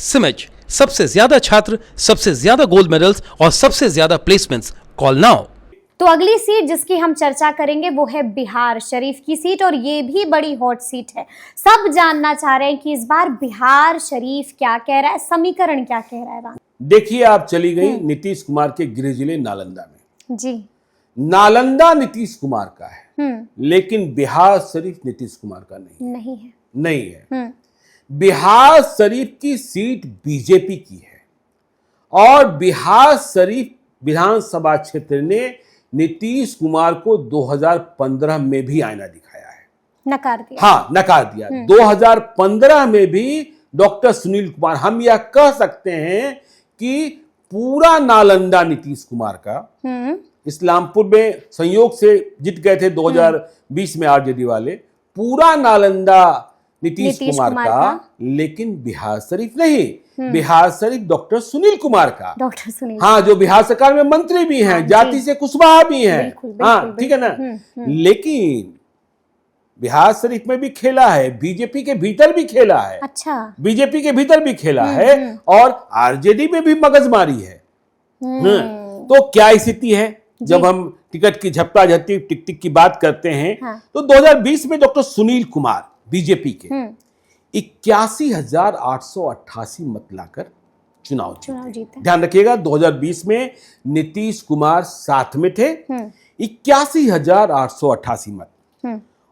सिमेज, सबसे ज्यादा छात्र, सबसे ज्यादा गोल्ड मेडल्स और सबसे ज्यादा प्लेसमेंट्स। Call now. तो अगली सीट जिसकी हम चर्चा करेंगे वो है बिहार शरीफ की सीट, और ये भी बड़ी हॉट सीट है। सब जानना चाह रहे हैं कि इस बार बिहार शरीफ क्या कह रहा है, समीकरण क्या कह रहा है। देखिए, आप चली गई नीतीश कुमार के गृह जिले नालंदा में। जी, नालंदा नीतीश कुमार का है, लेकिन बिहार शरीफ नीतीश कुमार का नहीं है। बिहार शरीफ की सीट बीजेपी की है और बिहार शरीफ विधानसभा क्षेत्र ने नीतीश कुमार को 2015 में भी आईना दिखाया है, नकार दिया। हाँ, नकार दिया। 2015 में भी डॉक्टर सुनील कुमार, हम यह कह सकते हैं कि पूरा नालंदा नीतीश कुमार का, इस्लामपुर में संयोग से जीत गए थे 2020 में आरजेडी वाले, पूरा नालंदा नीतीश कुमार का, लेकिन बिहार शरीफ नहीं। बिहार शरीफ डॉक्टर सुनील कुमार का, डॉक्टर सुनील, हाँ, जो बिहार सरकार में मंत्री भी हैं, जाति से कुशवाहा भी हैं, हाँ, ठीक है ना। लेकिन बिहार शरीफ में भी खेला है, बीजेपी के भीतर भी खेला है। अच्छा, बीजेपी के भीतर भी खेला है और आरजेडी में भी मगजमारी है। तो क्या स्थिति है जब हम टिकट की झपटा झपटी टिक टिक की बात करते हैं? तो 2020 में डॉक्टर सुनील कुमार बीजेपी के 81,888 मत लाकर चुनाव जीते। ध्यान रखिएगा, 2020 में नीतीश कुमार साथ में थे, 81,888 मत।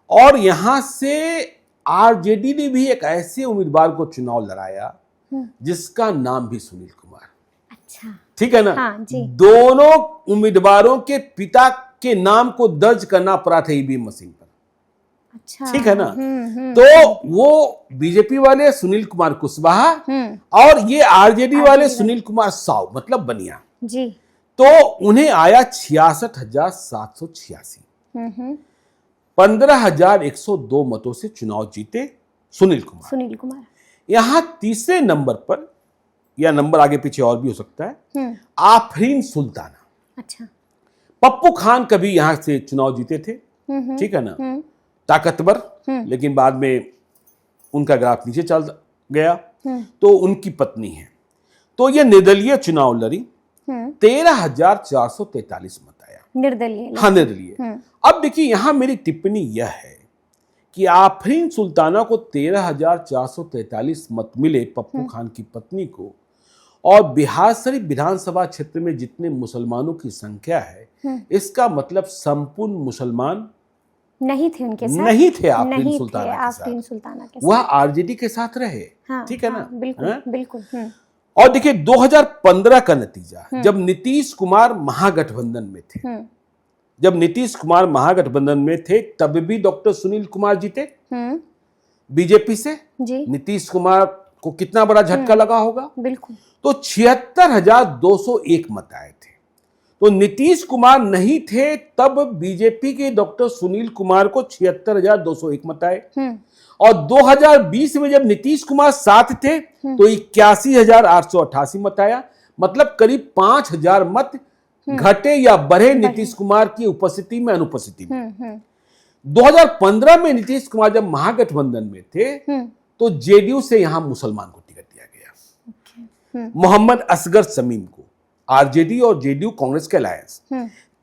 और यहां से आरजेडी ने भी एक ऐसे उम्मीदवार को चुनाव लड़ाया जिसका नाम भी सुनील कुमार। अच्छा, ठीक है ना। हाँ, दोनों उम्मीदवारों के पिता के नाम को दर्ज करना पड़ा था ईवीएम मशीन पर। अच्छा, ठीक है ना। तो वो बीजेपी वाले सुनील कुमार कुशवाहा और ये आरजेडी वाले सुनील कुमार साव, मतलब बनिया जी। तो उन्हें आया 66,786, 15,102 मतों से चुनाव जीते सुनील कुमार। यहां तीसरे नंबर पर, या नंबर आगे पीछे और भी हो सकता है, आफरीन सुल्ताना। अच्छा, पप्पू खान कभी यहां से चुनाव जीते थे, ठीक है ना, ताकतवर, लेकिन बाद में उनका ग्राफ नीचे चल गया। तो उनकी पत्नी है। तो ये निर्दलीय चुनाव लड़ी, 13,443 मत आया, निर्दलीय। हाँ, निर्दलीय। अब देखिए, यहां मेरी टिप्पणी यह है कि आफरीन सुल्ताना को 13,443 मत मिले, पप्पू खान की पत्नी को, और बिहार शरीफ विधानसभा क्षेत्र में जितने मुसलमानों की संख्या है, इसका मतलब संपूर्ण मुसलमान नहीं थे उनके साथ, नहीं थे आफरीन सुल्ताना के साथ। वह आरजेडी के साथ रहे। हाँ, ठीक है ना। बिल्कुल। और देखिए 2015 का नतीजा, जब नीतीश कुमार महागठबंधन में थे, तब भी डॉक्टर सुनील कुमार जीते बीजेपी से। नीतीश कुमार को कितना बड़ा झटका लगा होगा। बिल्कुल। तो 76,201 मत आए थे। तो नीतीश कुमार नहीं थे तब बीजेपी के डॉक्टर सुनील कुमार को 76,201 मत आए, और 2020 में जब नीतीश कुमार साथ थे तो 81,888 मत आया। मतलब करीब 5,000 मत घटे या बढ़े नीतीश कुमार की उपस्थिति में, अनुपस्थिति में। 2015 में नीतीश कुमार जब महागठबंधन में थे तो जेडीयू से यहां मुसलमान को टिकट दिया गया, मोहम्मद असगर शमीम को, आरजेडी और जेडीयू कांग्रेस के अलायंस,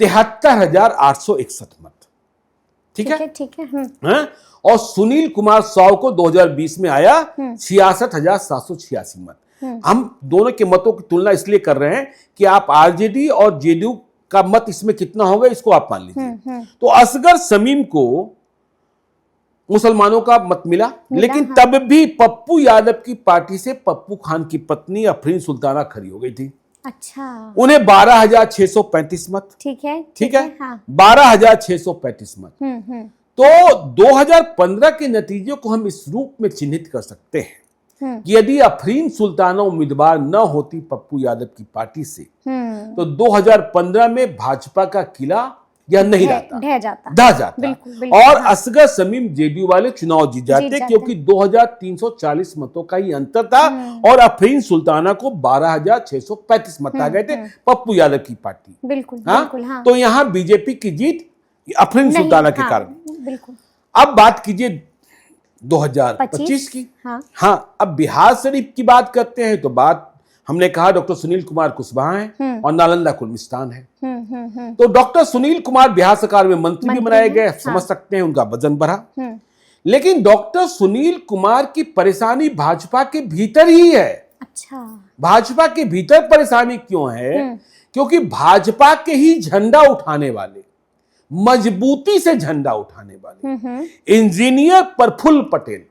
73,861 मत। ठीक है। और सुनील कुमार साव को 2020 में आया 66,786 मत। हम दोनों के मतों की तुलना इसलिए कर रहे हैं कि आप आरजेडी और जेडीयू का मत इसमें कितना होगा इसको आप मान लीजिए। तो असगर शमीम को मुसलमानों का मत मिला, लेकिन तब भी पप्पू यादव की पार्टी से पप्पू खान की पत्नी आफरीन सुल्ताना खड़ी हो गई थी। अच्छा, उन्हें 12,635 मत। ठीक है। हाँ। 12,635 मत। तो 2015 के नतीजों को हम इस रूप में चिन्हित कर सकते हैं कि यदि आफरीन सुल्ताना उम्मीदवार न होती पप्पू यादव की पार्टी से, तो 2015 में भाजपा का किला यह नहीं ढह जाता। बिल्कुल। और असगर शमीम जेडीयू वाले चुनाव जीत जाते, क्योंकि 2,340 मतों का ही अंतर था और आफरीन सुल्ताना को 12,635 मत आ गए थे पप्पू यादव की पार्टी। बिल्कुल। हाँ। तो यहाँ बीजेपी की जीत आफरीन सुल्ताना के कारण। बिल्कुल। अब बात कीजिए 2025 की। हाँ। अब बिहार शरीफ की बात करते हैं तो बात हमने कहा डॉक्टर सुनील कुमार कुशवाहा हैं और नालंदा कुर्मिस्तान है। तो डॉक्टर सुनील कुमार बिहार सरकार में मंत्री भी बनाए गए, समझ सकते हैं उनका वजन बढ़ा। लेकिन डॉक्टर सुनील कुमार की परेशानी भाजपा के भीतर ही है। अच्छा, भाजपा के भीतर परेशानी क्यों है? क्योंकि भाजपा के ही झंडा उठाने वाले, मजबूती से झंडा उठाने वाले इंजीनियर प्रफुल्ल पटेल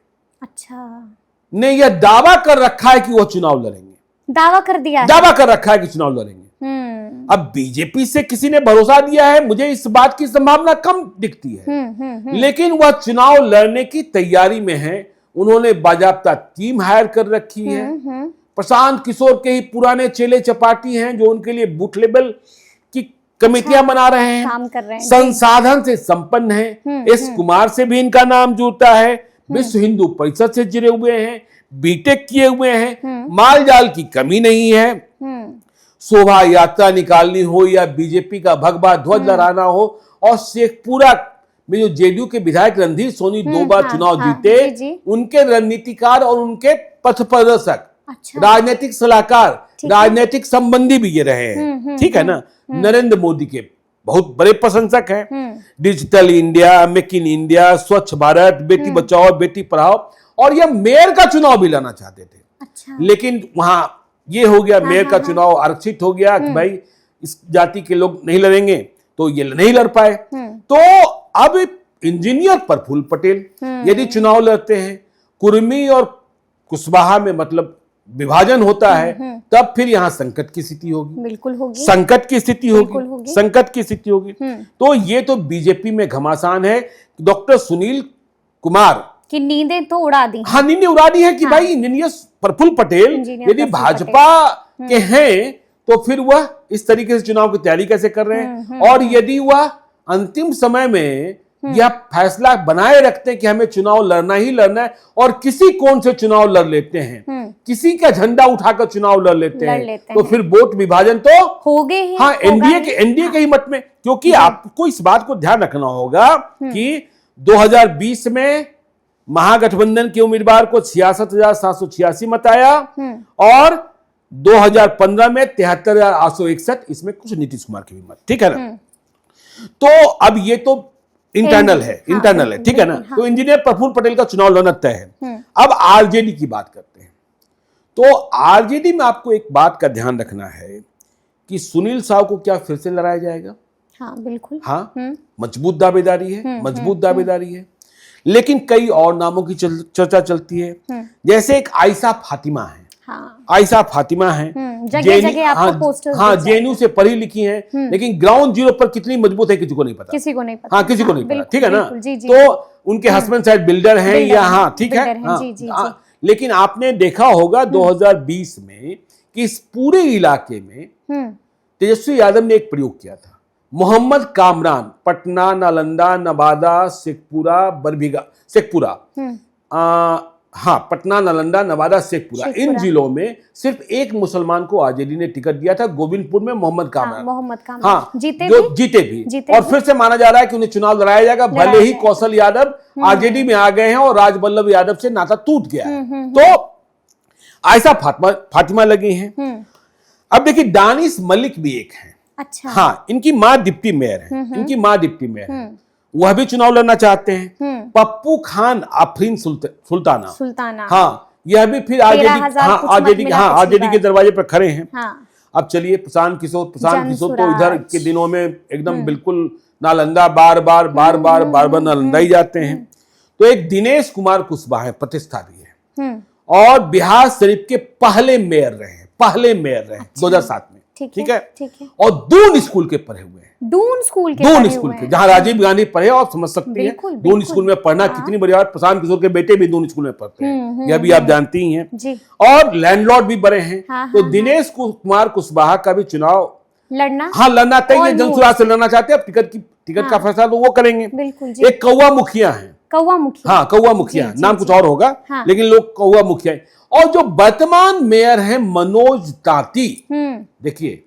अच्छा ने यह दावा कर रखा है कि वह चुनाव लड़ेंगे। दावा कर दिया है। दावा कर रखा है कि चुनाव लड़ेंगे। अब बीजेपी से किसी ने भरोसा दिया है, मुझे इस बात की संभावना कम दिखती है। लेकिन वह चुनाव लड़ने की तैयारी में है। उन्होंने बाजाबता टीम हायर कर रखी है। प्रशांत किशोर के ही पुराने चेले चपाटी हैं जो उनके लिए बूथ लेवल की कमेटियां बना रहे हैं, काम कर रहे हैं, संसाधन से संपन्न है। एस कुमार से भी इनका नाम जुड़ता है, विश्व हिंदू परिषद से जुड़े हुए हैं, बीटेक किए हुए हैं, माल जाल की कमी नहीं है। शोभा यात्रा निकालनी हो या बीजेपी का भगवा ध्वज लहराना हो, और शेखपुरा में जो जेडीयू के विधायक रणधीर सोनी 2 बार चुनाव जीते, उनके रणनीतिकार और उनके पथ प्रदर्शक, राजनीतिक सलाहकार, राजनीतिक संबंधी भी ये रहे हैं। ठीक है ना। नरेंद्र मोदी के बहुत बड़े प्रशंसक हैं। Digital India, make in India, स्वच्छ भारत, बेटी बचाओ बेटी पढ़ाओ, और यह मेयर का चुनाव भी लड़ना चाहते थे। अच्छा। लेकिन वहां ये हो गया, मेयर का चुनाव आरक्षित हो गया कि भाई इस जाति के लोग नहीं लड़ेंगे, तो ये नहीं लड़ पाए। तो अब इंजीनियर प्रफुल्ल पटेल यदि चुनाव लड़ते हैं, कुर्मी और कुशवाहा में मतलब विभाजन होता है, तब फिर यहां संकट की स्थिति होगी। बिल्कुल होगी, संकट की स्थिति होगी, संकट की स्थिति होगी। तो ये तो बीजेपी में घमासान है। डॉक्टर सुनील कुमार की नींदें तो उड़ा दी। हाँ, नींदें उड़ा दी है कि भाई इंजीनियर प्रफुल्ल पटेल यदि भाजपा के हैं तो फिर वह इस तरीके से चुनाव की तैयारी कैसे कर रहे हैं, और यदि वह अंतिम समय में यह फैसला बनाए रखते हैं कि हमें चुनाव लड़ना ही लड़ना है, और किसी कोण से चुनाव लड़ लेते हैं, किसी का झंडा उठाकर चुनाव लड़ लेते हैं, तो फिर वोट विभाजन तो हो गए। हाँ, एनडीए के ही मत में। क्योंकि आपको इस बात को ध्यान रखना होगा कि 2020 में महागठबंधन के उम्मीदवार को 66,786 मत आया, और 2015 में 73,861, इसमें कुछ नीतीश कुमार के भी मत। ठीक है ना। तो अब ये तो इंटरनल है, इंटरनल है। ठीक है ना। तो इंजीनियर प्रफुल्ल पटेल का चुनाव लड़ना तय है। अब आरजेडी की बात करते हैं। तो आरजेडी में आपको एक बात का ध्यान रखना है कि सुनील साहू को क्या फिर से लड़ाया जाएगा? हाँ, बिल्कुल। हाँ, मजबूत दावेदारी है, मजबूत दावेदारी है। लेकिन कई और नामों की चर्चा चलती है, जैसे एक आयशा फातिमा है। हाँ। आयशा फातिमा है, जगह-जगह आपको पोस्टर्स हाँ, जेएनयू से पढ़ी लिखी हैं, लेकिन ग्राउंड जीरो पर कितनी मजबूत है किसी को नहीं पता। किसी को नहीं पता। हाँ, किसी को नहीं पता। ठीक है ना। जी, जी। तो उनके हस्बैंड शायद बिल्डर हैं या हाँ, ठीक है। हाँ, लेकिन आपने देखा होगा 2020 में कि इस पूरे इलाके में तेजस्वी यादव ने एक प्रयोग किया था। मोहम्मद कामरान, पटना, नालंदा, नवादा, शेखपुरा, बरबीघा, शेखपुरा, हाँ, पटना, नालंदा, नवादा, शेखपुरा, इन जिलों में सिर्फ एक मुसलमान को आरजेडी ने टिकट दिया था, गोविंदपुर में मोहम्मद कामरान। हाँ, जीते भी। और फिर से माना जा रहा है कि उन्हें चुनाव लड़ाया जाएगा, भले ही कौशल यादव आरजेडी में आ गए हैं और राजबल्लभ यादव से नाता टूट गया है। तो आयशा फातिमा लगी हैं। अब देखिए, दानिश मलिक भी एक है। अच्छा। हाँ, इनकी माँ डिप्टी मेयर है, इनकी माँ डिप्टी मेयर है, वह भी चुनाव लड़ना चाहते हैं। पप्पू खान आफरीन सुल्ताना, हाँ, यह भी फिर आरजेडी के दरवाजे पर खड़े हैं। हाँ। अब चलिए, प्रशांत किशोर तो इधर के दिनों में एकदम बिल्कुल नालंदा बार बार नालंदा ही जाते हैं। तो एक दिनेश कुमार कुशवाहा प्रतिष्ठा भी है, और बिहार शरीफ के पहले मेयर रहे 2007 में। ठीक है। और दून स्कूल के पढ़े हुए हैं। दून स्कूल के जहां राजीव गांधी पढ़े, और समझ सकती हैं दून स्कूल में पढ़ना कितनी बड़ी बात। प्रशांत किशोर के बेटे भी दून स्कूल में पढ़ते हैं, यह भी आप जानती ही हैं। और लैंडलॉर्ड भी बड़े हैं। तो दिनेश कुमार कुशवाहा का भी चुनाव लड़ना तय है। जनसुराज से लड़ना चाहते हैं। टिकट का फैसला तो वो करेंगे। एक कौवा मुखिया है। कौवा मुखिया नाम कुछ और होगा, लेकिन लोग कौवा मुखिया है। और जो वर्तमान मेयर हैं मनोज तांती, देखिए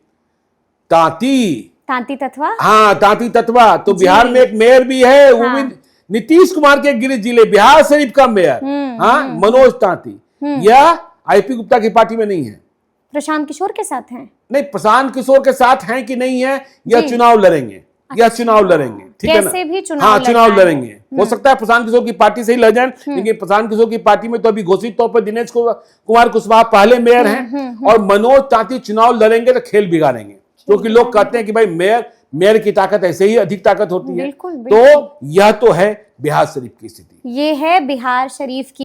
तांती तत्वा, हाँ, तांती तत्वा। तो बिहार में एक मेयर भी है, वो भी नीतीश कुमार के गृह जिले बिहार शरीफ का मेयर हाँ मनोज तांती या आईपी गुप्ता की पार्टी में नहीं है, प्रशांत किशोर के साथ हैं। नहीं, प्रशांत किशोर के साथ हैं कि नहीं है, या चुनाव लड़ेंगे या चुनाव लड़ेंगे, ठीक है ना? कैसे भी हाँ चुनाव लड़ेंगे। हो सकता है प्रशांत किशोर की पार्टी से ही लड़ जाए, लेकिन प्रशांत किशोर की पार्टी में तो अभी घोषित तौर पर दिनेश कुमार कुशवाहा पहले मेयर हैं और मनोज तांती चुनाव लड़ेंगे तो खेल बिगाड़ेंगे, क्योंकि लोग कहते हैं कि भाई मेयर की ताकत ऐसे ही अधिक ताकत होती है। तो यह तो है बिहार शरीफ की स्थिति। ये है बिहार शरीफ की